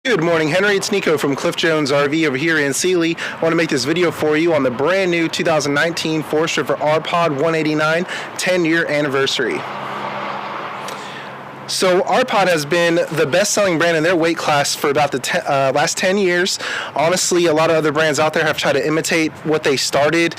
Good morning, Henry. It's Niko from Cliff Jones RV over here in Sealy. I want to make this video for you on the brand new 2019 Forest River R-Pod 189 10-year anniversary. So R-Pod has been the best-selling brand in their weight class for about the last 10 years. Honestly, a lot of other brands out there have tried to imitate what they started.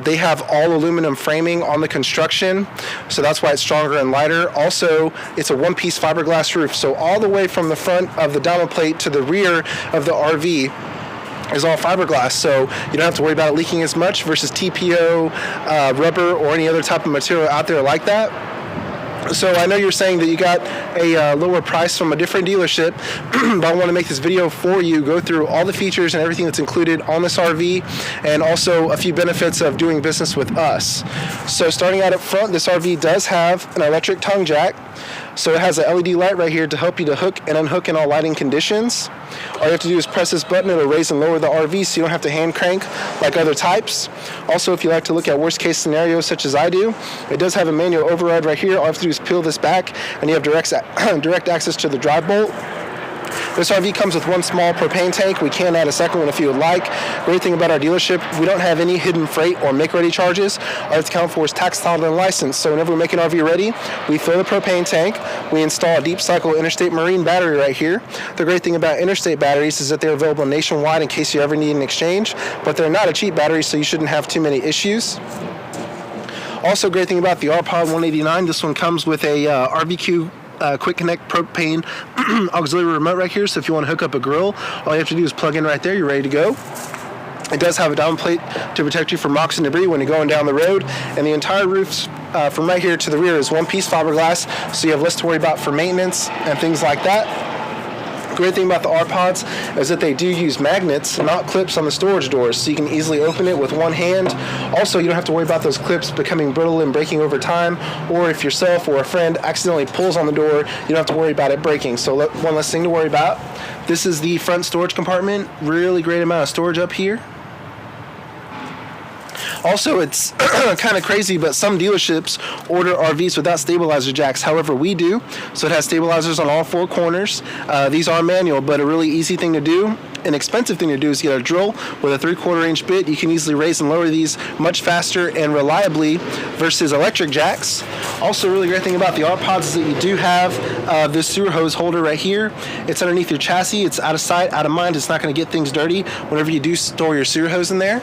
They have all aluminum framing on the construction, so that's why it's stronger and lighter. Also, it's a one-piece fiberglass roof, so all the way from the front of the diamond plate to the rear of the RV is all fiberglass, so you don't have to worry about it leaking as much versus TPO, rubber, or any other type of material out there like that. So I know you're saying that you got a lower price from a different dealership, but I want to make this video for you, go through all the features and everything that's included on this RV, and also a few benefits of doing business with us. So starting out up front, this RV does have an electric tongue jack. So it has an LED light right here to help you to hook and unhook in all lighting conditions. All you have to do is press this button. It'll raise and lower the RV so you don't have to hand crank like other types. Also, if you like to look at worst case scenarios such as I do, it does have a manual override right here. All you have to do is peel this back and you have direct access to the drive bolt. This RV comes with one small propane tank. We can add a second one if you would like. Great thing about our dealership, we don't have any hidden freight or make-ready charges. All you have to count for is tax, title, and license. So whenever we make an RV ready, we fill the propane tank. We install a deep cycle interstate marine battery right here. The great thing about interstate batteries is that they're available nationwide in case you ever need an exchange, but they're not a cheap battery, so you shouldn't have too many issues. Also, great thing about the R-Pod 189, this one comes with a RVQ quick connect propane auxiliary remote right here, so if you want to hook up a grill, all you have to do is plug in right there. You're ready to go. It does have a down plate to protect you from rocks and debris when you're going down the road, and the entire roof from right here to the rear is one-piece fiberglass, so you have less to worry about for maintenance and things like that. Great thing about the R-Pods is that they do use magnets, not clips on the storage doors, so you can easily open it with one hand. Also, you don't have to worry about those clips becoming brittle and breaking over time, or if yourself or a friend accidentally pulls on the door, you don't have to worry about it breaking. So one less thing to worry about. This is the front storage compartment. Really great amount of storage up here. Also, it's kind of crazy, but some dealerships order RVs without stabilizer jacks. However, we do. So it has stabilizers on all four corners. These are manual, but a really easy thing to do. An expensive thing to do is get a drill with a 3/4 inch bit. You can easily raise and lower these much faster and reliably versus electric jacks. Also, a really great thing about the R-Pods is that you do have this sewer hose holder right here. It's underneath your chassis. It's out of sight, out of mind. It's not going to get things dirty whenever you do store your sewer hose in there.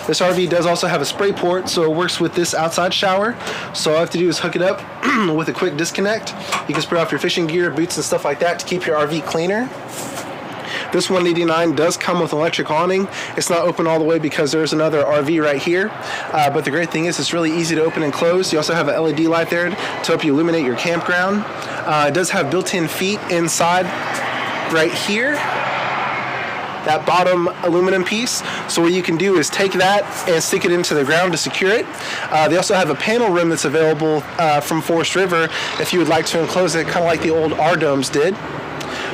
This RV does also have a spray port, so it works with this outside shower. So all I have to do is hook it up with a quick disconnect. You can spray off your fishing gear, boots, and stuff like that to keep your RV cleaner. This 189 does come with an electric awning. It's not open all the way because there's another RV right here. But the great thing is it's really easy to open and close. You also have an LED light there to help you illuminate your campground. It does have built-in feet inside right here. That bottom aluminum piece. So what you can do is take that and stick it into the ground to secure it. They also have a panel rim that's available from Forest River if you would like to enclose it, kind of like the old R-Domes did.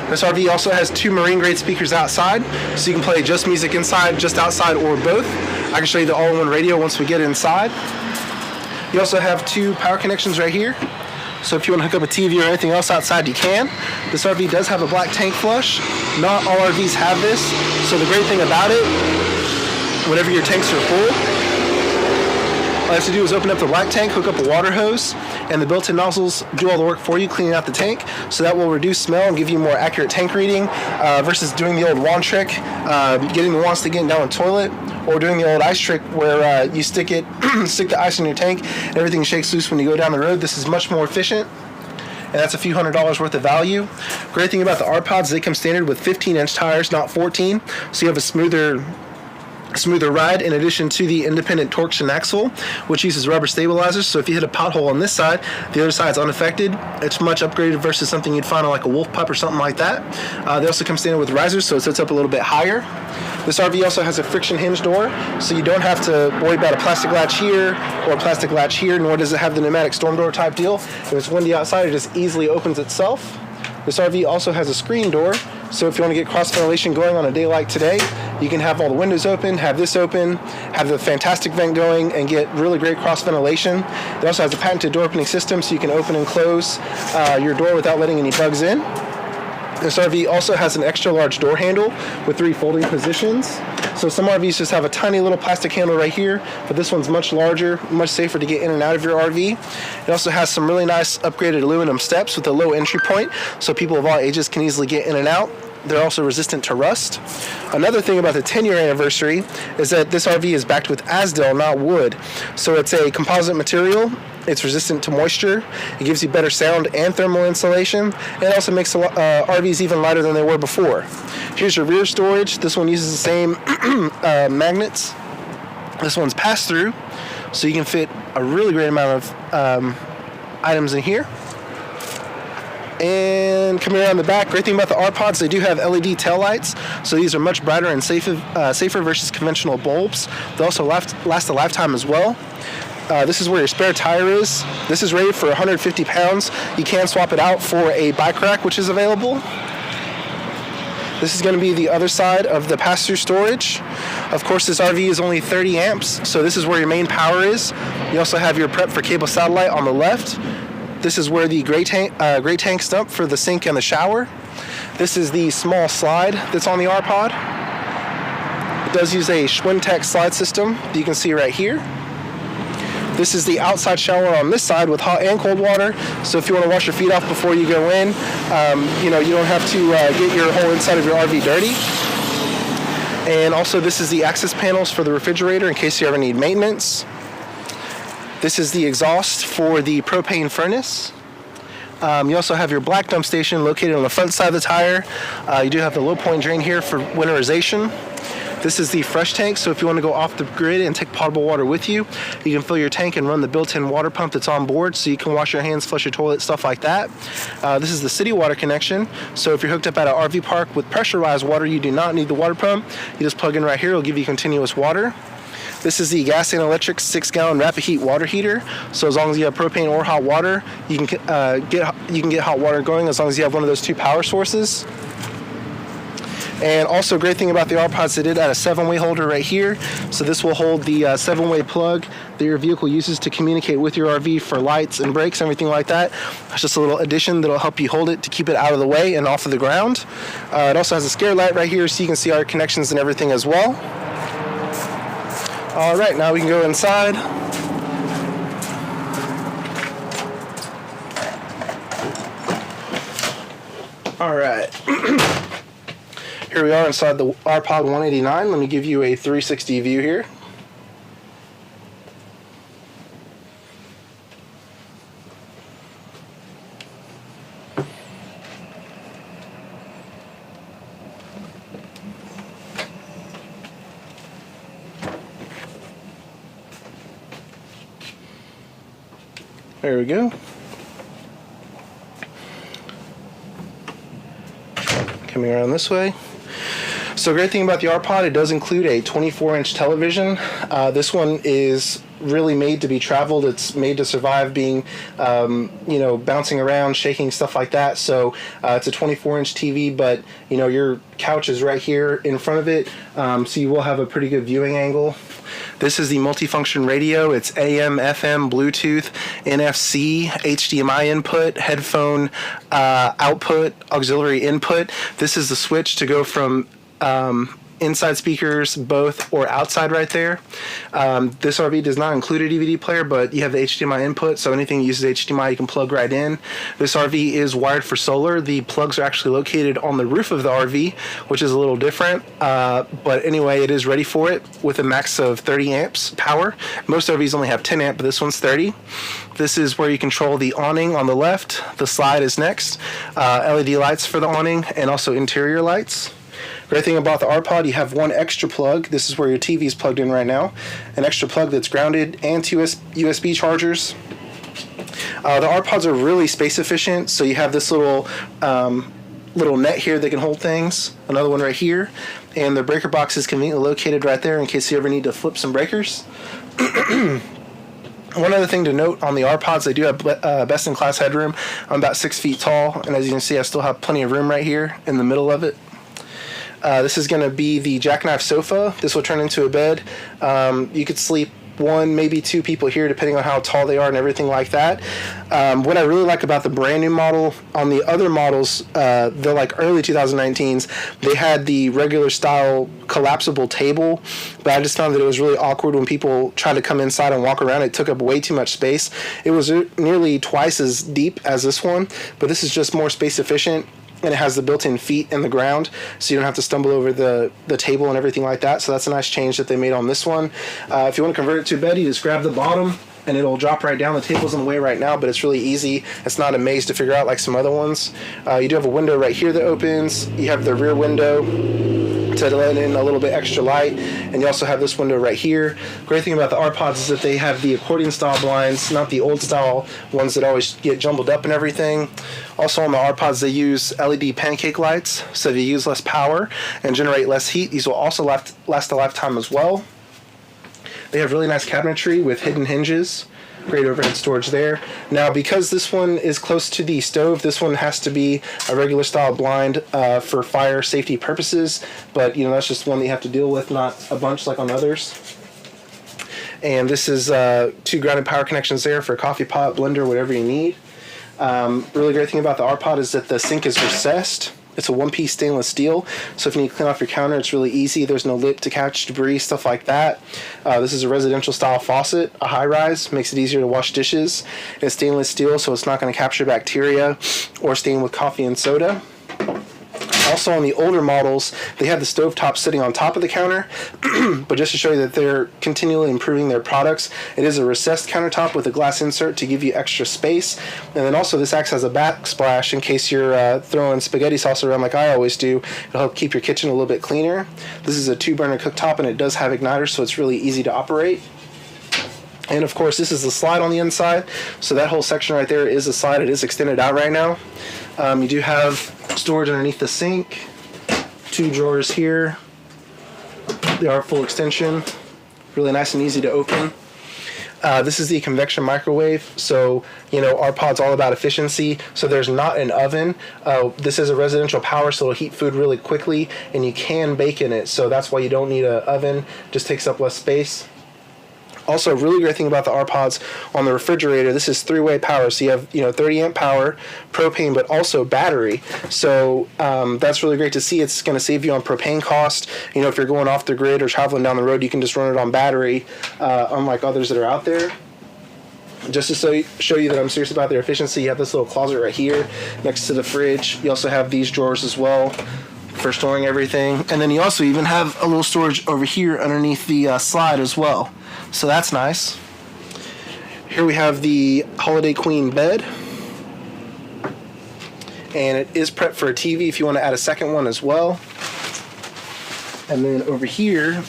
This RV also has two marine grade speakers outside, so you can play just music inside, just outside, or both. I can show you the all-in-one radio once we get inside. You also have two power connections right here. So if you want to hook up a TV or anything else outside, you can. This RV does have a black tank flush. Not all RVs have this. So the great thing about it, whenever your tanks are full, all you have to do is open up the black tank, hook up a water hose, and the built-in nozzles do all the work for you, cleaning out the tank. So that will reduce smell and give you more accurate tank reading versus doing the old wand trick, getting the wand stick in down the toilet, or doing the old ice trick where you stick the ice in your tank and everything shakes loose when you go down the road. This is much more efficient, and that's a few $100s worth of value. Great thing about the R-Pods, they come standard with 15-inch tires, not 14, so you have a smoother ride, in addition to the independent torsion axle, which uses rubber stabilizers. So if you hit a pothole on this side, the other side's unaffected. It's much upgraded versus something you'd find on like a Wolf Pup or something like that. They also come standard with risers, so it sits up a little bit higher. This RV also has a friction hinge door, so you don't have to worry about a plastic latch here or a plastic latch here, nor does it have the pneumatic storm door type deal. If it's windy outside, it just easily opens itself. This RV also has a screen door, so if you want to get cross ventilation going on a day like today, you can have all the windows open, have this open, have the fantastic vent going, and get really great cross ventilation. It also has a patented door opening system, so you can open and close your door without letting any bugs in. This RV also has an extra large door handle with 3 folding positions. So some RVs just have a tiny little plastic handle right here, but this one's much larger, much safer to get in and out of your RV. It also has some really nice upgraded aluminum steps with a low entry point, so people of all ages can easily get in and out. They're also resistant to rust. Another thing about the 10-year anniversary is that this RV is backed with Asdel, not wood. So it's a composite material. It's resistant to moisture. It gives you better sound and thermal insulation. And it also makes RVs even lighter than they were before. Here's your rear storage. This one uses the same magnets. This one's pass-through, so you can fit a really great amount of items in here. And coming around the back, great thing about the R-Pods, they do have LED tail lights, so these are much brighter and safer versus conventional bulbs. They also last a lifetime as well. This is where your spare tire is. This is rated for 150 pounds. You can swap it out for a bike rack, which is available. This is going to be the other side of the pass-through storage. Of course, this RV is only 30 amps, so this is where your main power is. You also have your prep for cable satellite on the left. This is where the gray tank's dumped for the sink and the shower. This is the small slide that's on the R-Pod. It does use a Schwintek slide system that you can see right here. This is the outside shower on this side with hot and cold water. So if you want to wash your feet off before you go in, you don't have to get your whole inside of your RV dirty. And also this is the access panels for the refrigerator in case you ever need maintenance. This is the exhaust for the propane furnace. You also have your black dump station located on the front side of the tire. You do have the low point drain here for winterization. This is the fresh tank, so if you want to go off the grid and take potable water with you, you can fill your tank and run the built-in water pump that's on board, so you can wash your hands, flush your toilet, stuff like that. This is the city water connection, so if you're hooked up at an RV park with pressurized water, you do not need the water pump. You just plug in right here, it'll give you continuous water. This is the gas and electric 6-gallon rapid heat water heater. So as long as you have propane or hot water, you can get hot water going as long as you have one of those 2 power sources. And also, great thing about the R-Pods, they did add a 7-way holder right here. So this will hold the 7-way plug that your vehicle uses to communicate with your RV for lights and brakes, everything like that. It's just a little addition that'll help you hold it to keep it out of the way and off of the ground. It also has a scare light right here so you can see our connections and everything as well. All right, now we can go inside. All right. Here we are inside the R-Pod 189. Let me give you a 360 view here. There we go. Coming around this way. So great thing about the R-Pod, it does include a 24-inch television. This one is really made to be traveled. It's made to survive being, bouncing around, shaking, stuff like that. So it's a 24-inch TV, but your couch is right here in front of it, so you will have a pretty good viewing angle. This is the multifunction radio. It's AM, FM, Bluetooth, NFC, HDMI input, headphone output, auxiliary input. This is the switch to go from inside speakers, both, or outside right there. This RV does not include a DVD player, but you have the HDMI input, so anything that uses HDMI you can plug right in. This RV is wired for solar. The plugs are actually located on the roof of the RV, which is a little different, but anyway, it is ready for it with a max of 30 amps power. Most RVs only have 10 amp, but this one's 30. This is where you control the awning on the left. The slide is next. LED lights for the awning, and also interior lights. Great thing about the R-Pod, you have one extra plug. This is where your TV is plugged in right now. An extra plug that's grounded, and 2 USB chargers. The R-Pods are really space efficient, so you have this little net here that can hold things. Another one right here. And the breaker box is conveniently located right there in case you ever need to flip some breakers. One other thing to note on the R-Pods, they do have best-in-class headroom. I'm about 6 feet tall, and as you can see, I still have plenty of room right here in the middle of it. This is going to be the jackknife sofa. This will turn into a bed. You could sleep one, maybe two people here, depending on how tall they are and everything like that. What I really like about the brand new model, on the other models, they're like early 2019s, they had the regular style collapsible table, but I just found that it was really awkward when people tried to come inside and walk around. It took up way too much space. It was nearly twice as deep as this one, but this is just more space efficient. And it has the built-in feet in the ground, so you don't have to stumble over the table and everything like that. So that's a nice change that they made on this one. If you want to convert it to a bed, you just grab the bottom, and it'll drop right down. The table's in the way right now, but it's really easy. It's not a maze to figure out like some other ones. You do have a window right here that opens. You have the rear window to let in a little bit extra light, and you also have this window right here. Great thing about the R-Pods is that they have the accordion style blinds, not the old style ones that always get jumbled up and everything. Also on the R-Pods, they use LED pancake lights, so they use less power and generate less heat. These will also last a lifetime as well. They have really nice cabinetry with hidden hinges. Great overhead storage there. Now, because this one is close to the stove, this one has to be a regular style blind for fire safety purposes, but that's just one that you have to deal with, not a bunch like on others. And this is 2 grounded power connections there for a coffee pot, blender, whatever you need. Really great thing about the R-Pod is that the sink is recessed. It's a one-piece stainless steel, so if you need to clean off your counter, it's really easy. There's no lip to catch debris, stuff like that. This is a residential style faucet, a high-rise, makes it easier to wash dishes. It's stainless steel, so it's not going to capture bacteria or stain with coffee and soda. Also on the older models, they had the stovetop sitting on top of the counter, but just to show you that they're continually improving their products, it is a recessed countertop with a glass insert to give you extra space. And then also this acts as a backsplash in case you're throwing spaghetti sauce around like I always do. It'll help keep your kitchen a little bit cleaner. This is a 2-burner cooktop, and it does have igniters, so it's really easy to operate. And of course, this is the slide on the inside, so that whole section right there is a slide. It is extended out right now. You do have storage underneath the sink, 2 drawers here. They are full extension, really nice and easy to open. This is the convection microwave, so our pod's all about efficiency, so there's not an oven. This is a residential power, so it'll heat food really quickly, and you can bake in it, so that's why you don't need an oven. Just takes up less space. Also, a really great thing about the R-Pods on the refrigerator, this is 3-way power. So you have 30 amp power, propane, but also battery. So that's really great to see. It's going to save you on propane cost. If you're going off the grid or traveling down the road, you can just run it on battery, unlike others that are out there. Just to show you that I'm serious about their efficiency, you have this little closet right here next to the fridge. You also have these drawers as well for storing everything. And then you also even have a little storage over here underneath the slide as well. So that's nice. Here we have the Holiday Queen bed. And it is prepped for a TV if you want to add a second one as well. And then over here,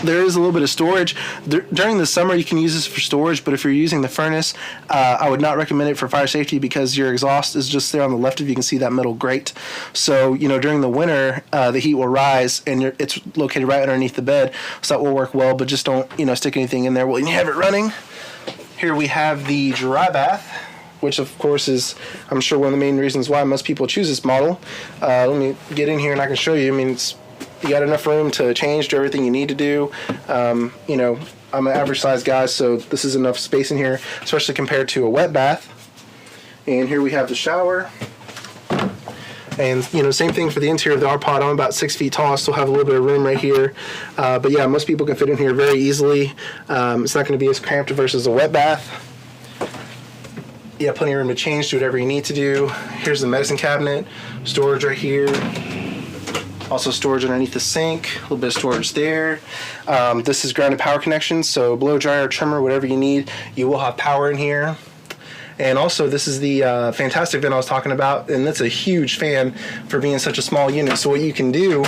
there is a little bit of storage. During the summer, you can use this for storage, but if you're using the furnace, I would not recommend it for fire safety because your exhaust is just there on the left of you. You can see that metal grate. So, during the winter, the heat will rise, and it's located right underneath the bed, so that will work well, but just don't, stick anything in there when you have it running. Here we have the dry bath, which of course is, I'm sure, one of the main reasons why most people choose this model. Let me get in here and I can show you. You got enough room to change, do everything you need to do. I'm an average size guy, so this is enough space in here, especially compared to a wet bath. And here we have the shower. And same thing for the interior of the R-Pod. I'm about 6 feet tall. I still have a little bit of room right here. But yeah, most people can fit in here very easily. It's not going to be as cramped versus a wet bath. Yeah, plenty of room to change, do whatever you need to do. Here's the medicine cabinet, storage right here. Also storage underneath the sink, a little bit of storage there. This is grounded power connections, so blow dryer, trimmer, whatever you need, you will have power in here. And also this is the fantastic vent I was talking about, and that's a huge fan for being such a small unit. So what you can do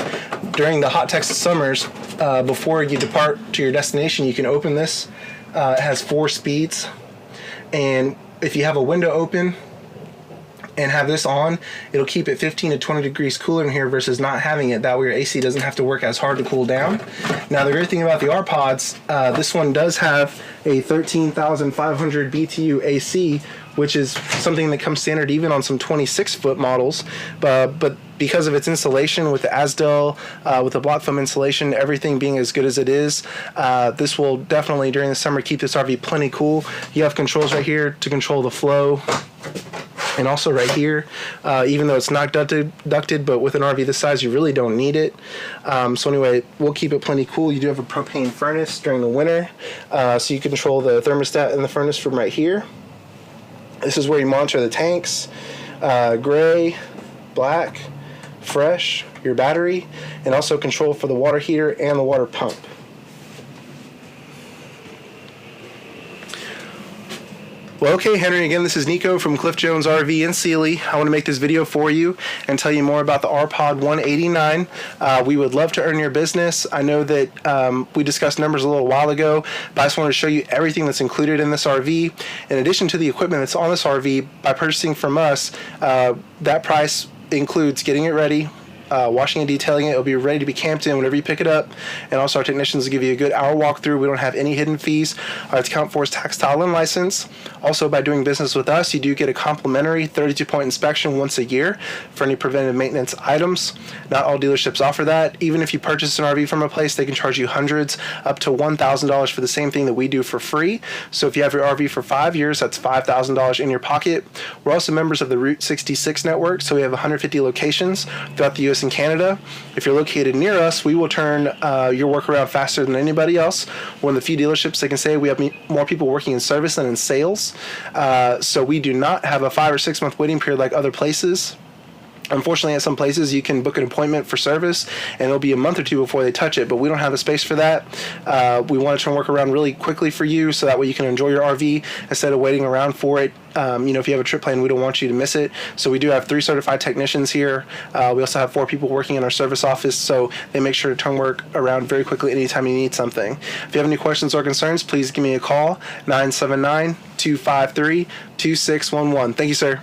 during the hot Texas summers, before you depart to your destination, you can open this. It has 4 speeds, and if you have a window open and have this on, it'll keep it 15 to 20 degrees cooler in here versus not having it. That way your AC doesn't have to work as hard to cool down. Now the great thing about the R-Pods, this one does have a 13,500 BTU AC, which is something that comes standard even on some 26-foot models. But because of its insulation with the Asdel, with the block foam insulation, everything being as good as it is, this will definitely during the summer keep this RV plenty cool. You have controls right here to control the flow. And also right here, even though it's not ducted, but with an RV this size, you really don't need it. So anyway, we'll keep it plenty cool. You do have a propane furnace during the winter, so you control the thermostat in the furnace from right here. This is where you monitor the tanks, gray, black, fresh, your battery, and also control for the water heater and the water pump. Well, okay, Henry, again, this is Niko from Cliff Jones RV in Sealy. I want to make this video for you and tell you more about the RPod 189. We would love to earn your business. I know that we discussed numbers a little while ago, but I just wanted to show you everything that's included in this RV. In addition to the equipment that's on this RV, by purchasing from us, that price includes getting it ready, washing and detailing it. It'll be ready to be camped in whenever you pick it up, and also our technicians will give you a good hour walkthrough. We don't have any hidden fees. Our account for is tax, title, and license. Also, by doing business with us, you do get a complimentary 32-point inspection once a year for any preventive maintenance items. Not all dealerships offer that. Even if you purchase an RV from a place, they can charge you hundreds up to $1,000 for the same thing that we do for free. So if you have your RV for 5 years, that's $5,000 in your pocket. We're also members of the Route 66 network, so we have 150 locations throughout the U.S. and Canada. If you're located near us, we will turn your work around faster than anybody else. One of the few dealerships that can say we have more people working in service than in sales. So we do not have a 5 or 6 month waiting period like other places. Unfortunately, at some places, you can book an appointment for service, and it'll be a month or two before they touch it, but we don't have the space for that. We want to turn work around really quickly for you, so that way you can enjoy your RV instead of waiting around for it. If you have a trip plan, we don't want you to miss it. So we do have 3 certified technicians here. We also have 4 people working in our service office, so they make sure to turn work around very quickly anytime you need something. If you have any questions or concerns, please give me a call, 979-253-2611. Thank you, sir.